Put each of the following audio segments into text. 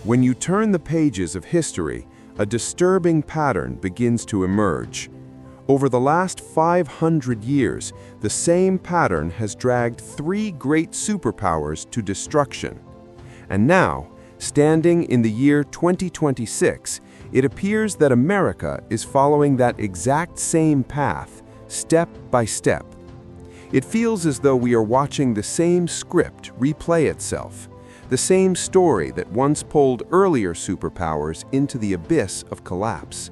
When you turn the pages of history, a disturbing pattern begins to emerge. Over the last 500 years, the same pattern has dragged three great superpowers to destruction. And now, standing in the year 2026, it appears that America is following that exact same path, step by step. It feels as though we are watching the same script replay itself, the same story that once pulled earlier superpowers into the abyss of collapse.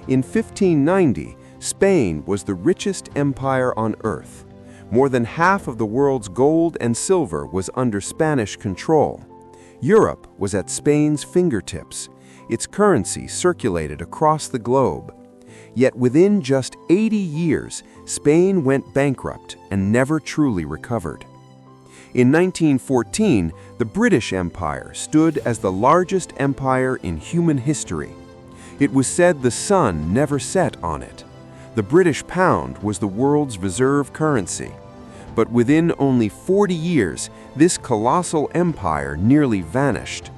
In 1590, Spain was the richest empire on earth. More than half of the world's gold and silver was under Spanish control. Europe was at Spain's fingertips. Its currency circulated across the globe. Yet within just 80 years, Spain went bankrupt and never truly recovered. In 1914, the British Empire stood as the largest empire in human history. It was said the sun never set on it. The British pound was the world's reserve currency. But within only 40 years, this colossal empire nearly vanished.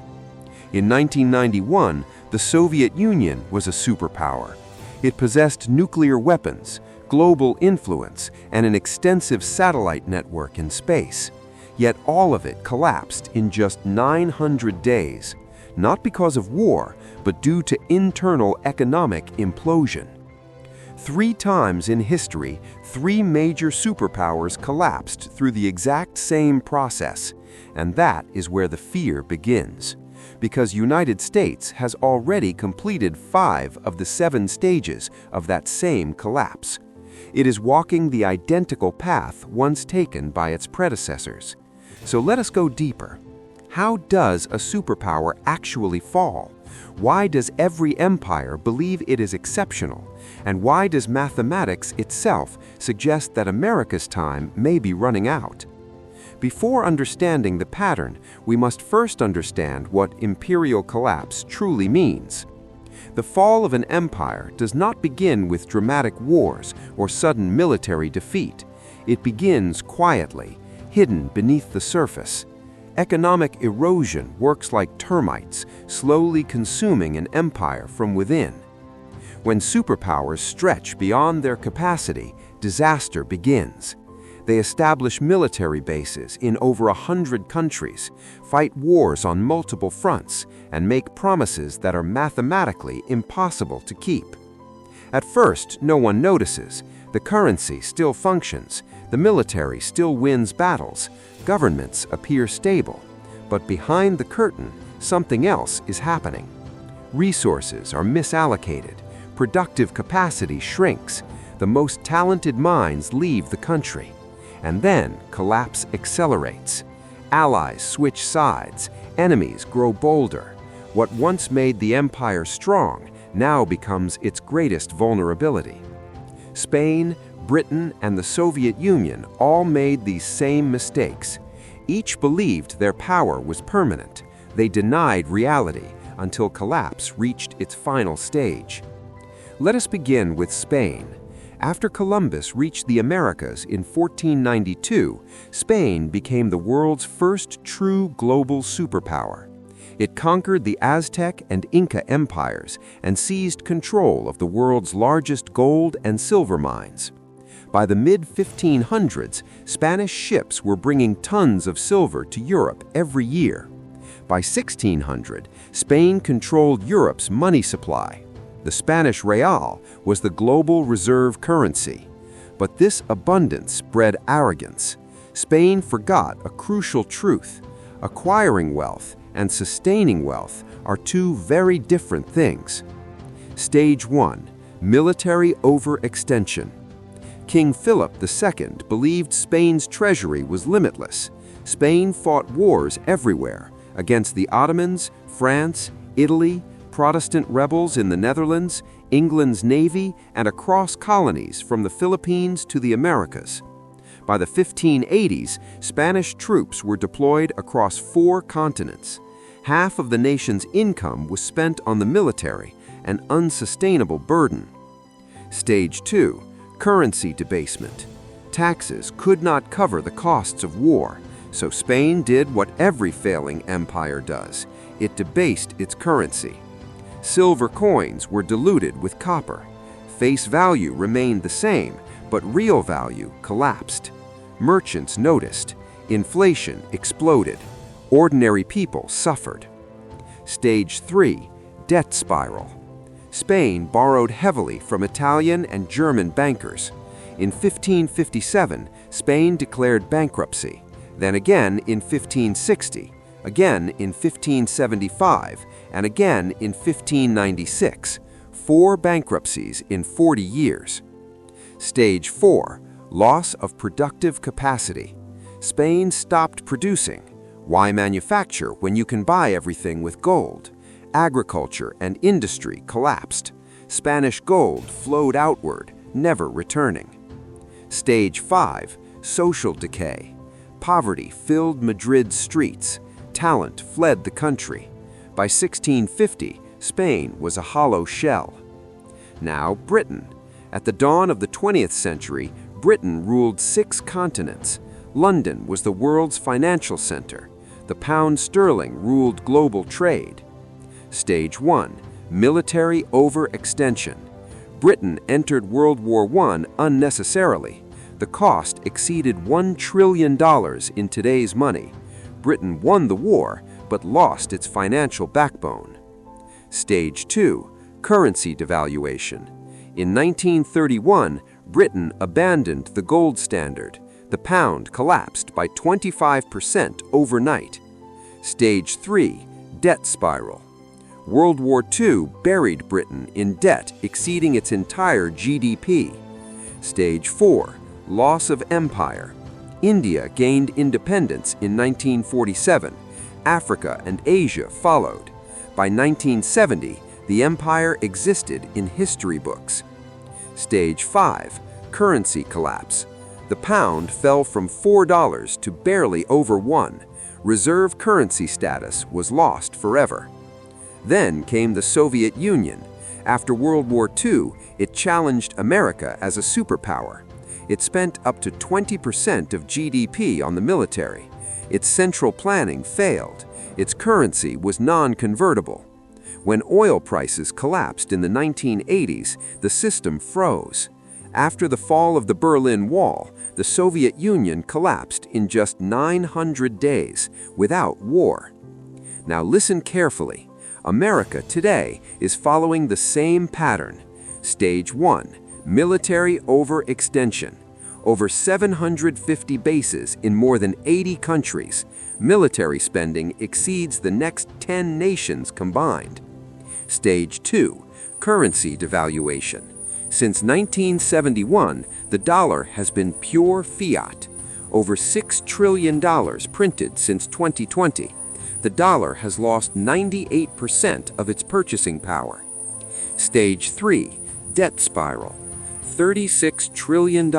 In 1991, the Soviet Union was a superpower. It possessed nuclear weapons, global influence, and an extensive satellite network in space. Yet all of it collapsed in just 900 days, not because of war, but due to internal economic implosion. 3 times in history, 3 major superpowers collapsed through the exact same process, and that is where the fear begins. Because United States has already completed 5 of the 7 stages of that same collapse. It is walking the identical path once taken by its predecessors. So let us go deeper. How does a superpower actually fall? Why does every empire believe it is exceptional? And why does mathematics itself suggest that America's time may be running out? Before understanding the pattern, we must first understand what imperial collapse truly means. The fall of an empire does not begin with dramatic wars or sudden military defeat. It begins quietly, hidden beneath the surface. Economic erosion works like termites, slowly consuming an empire from within. When superpowers stretch beyond their capacity, disaster begins. They establish military bases in over 100 countries, fight wars on multiple fronts, and make promises that are mathematically impossible to keep. At first, no one notices. The currency still functions, the military still wins battles, governments appear stable. But behind the curtain, something else is happening. Resources are misallocated, productive capacity shrinks, the most talented minds leave the country. And then collapse accelerates. Allies switch sides, enemies grow bolder. What once made the empire strong now becomes its greatest vulnerability. Spain, Britain, and the Soviet Union all made these same mistakes. Each believed their power was permanent. They denied reality until collapse reached its final stage. Let us begin with Spain. After Columbus reached the Americas in 1492, Spain became the world's first true global superpower. It conquered the Aztec and Inca empires and seized control of the world's largest gold and silver mines. By the mid-1500s, Spanish ships were bringing tons of silver to Europe every year. By 1600, Spain controlled Europe's money supply. The Spanish real was the global reserve currency. But this abundance bred arrogance. Spain forgot a crucial truth. Acquiring wealth and sustaining wealth are 2 very different things. Stage 1. Military overextension. King Philip II believed Spain's treasury was limitless. Spain fought wars everywhere, against the Ottomans, France, Italy, Protestant rebels in the Netherlands, England's navy, and across colonies from the Philippines to the Americas. By the 1580s, Spanish troops were deployed across 4 continents. Half of the nation's income was spent on the military, an unsustainable burden. Stage 2. Currency debasement. Taxes could not cover the costs of war, so Spain did what every failing empire does. it debased its currency. Silver coins were diluted with copper. Face value remained the same, but real value collapsed. Merchants noticed. Inflation exploded. Ordinary people suffered. Stage 3. Debt spiral. Spain borrowed heavily from Italian and German bankers. In 1557, Spain declared bankruptcy. Then again in 1560, again in 1575, and again in 1596. 4 bankruptcies in 40 years. Stage 4. Loss of productive capacity. Spain stopped producing. Why manufacture when you can buy everything with gold? Agriculture and industry collapsed. Spanish gold flowed outward, never returning. Stage 5. Social decay. Poverty filled Madrid's streets. Talent fled the country. By 1650, Spain was a hollow shell. Now Britain. At the dawn of the 20th century, Britain ruled 6 continents. London was the world's financial center. The pound sterling ruled global trade. Stage 1. Military overextension. Britain entered World War I unnecessarily. The cost exceeded $1 trillion in today's money. Britain won the war, but lost its financial backbone. Stage 2. Currency devaluation. In 1931, Britain abandoned the gold standard. The pound collapsed by 25% overnight. Stage 3. Debt spiral. World War II buried Britain in debt exceeding its entire GDP. Stage 4. Loss of empire. India gained independence in 1947. Africa and Asia followed. By 1970, the empire existed in history books. Stage 5. Currency collapse. The pound fell from $4 to barely over $1. Reserve currency status was lost forever. Then came the Soviet Union. After World War II, it challenged America as a superpower. It spent up to 20% of GDP on the military. Its central planning failed. Its currency was non-convertible. When oil prices collapsed in the 1980s, the system froze. After the fall of the Berlin Wall, the Soviet Union collapsed in just 900 days, without war. Now listen carefully. America today is following the same pattern. Stage 1. Military overextension. Over 750 bases in more than 80 countries. Military spending exceeds the next 10 nations combined. Stage 2. Currency devaluation. Since 1971, the dollar has been pure fiat. Over $6 trillion printed since 2020. The dollar has lost 98% of its purchasing power. Stage 3. Debt spiral. $36 trillion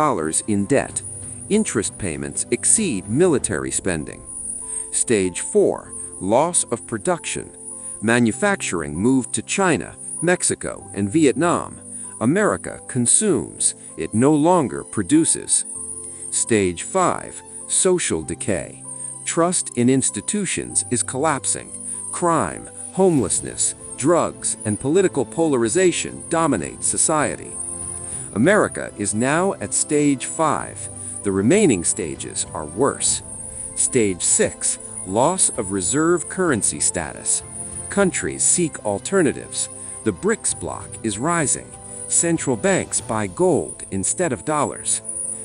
in debt. Interest payments exceed military spending. Stage 4. Loss of production. Manufacturing moved to China, Mexico, and Vietnam. America consumes. It no longer produces. Stage 5. Social decay. Trust in institutions is collapsing. Crime, homelessness, drugs, and political polarization dominate society. America is now at Stage 5. The remaining stages are worse. Stage 6. Loss of reserve currency status. Countries seek alternatives. The BRICS bloc is rising. Central banks buy gold instead of dollars.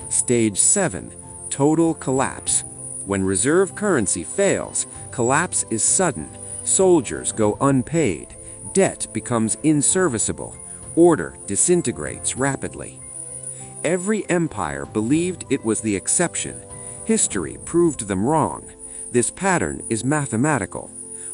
Stage 7. Total collapse. When reserve currency fails, collapse is sudden. Soldiers go unpaid. Debt becomes inserviceable. Order disintegrates rapidly. Every empire believed it was the exception. History proved them wrong. This pattern is mathematical.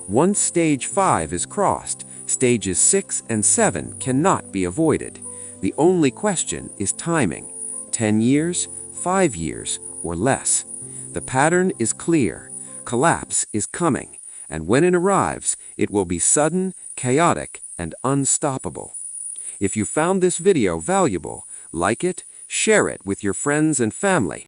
Once Stage 5 is crossed, Stages 6 and 7 cannot be avoided. The only question is timing. 10 years, 5 years, or less. The pattern is clear. Collapse is coming, and when it arrives, it will be sudden, chaotic, and unstoppable. If you found this video valuable, like it, share it with your friends and family.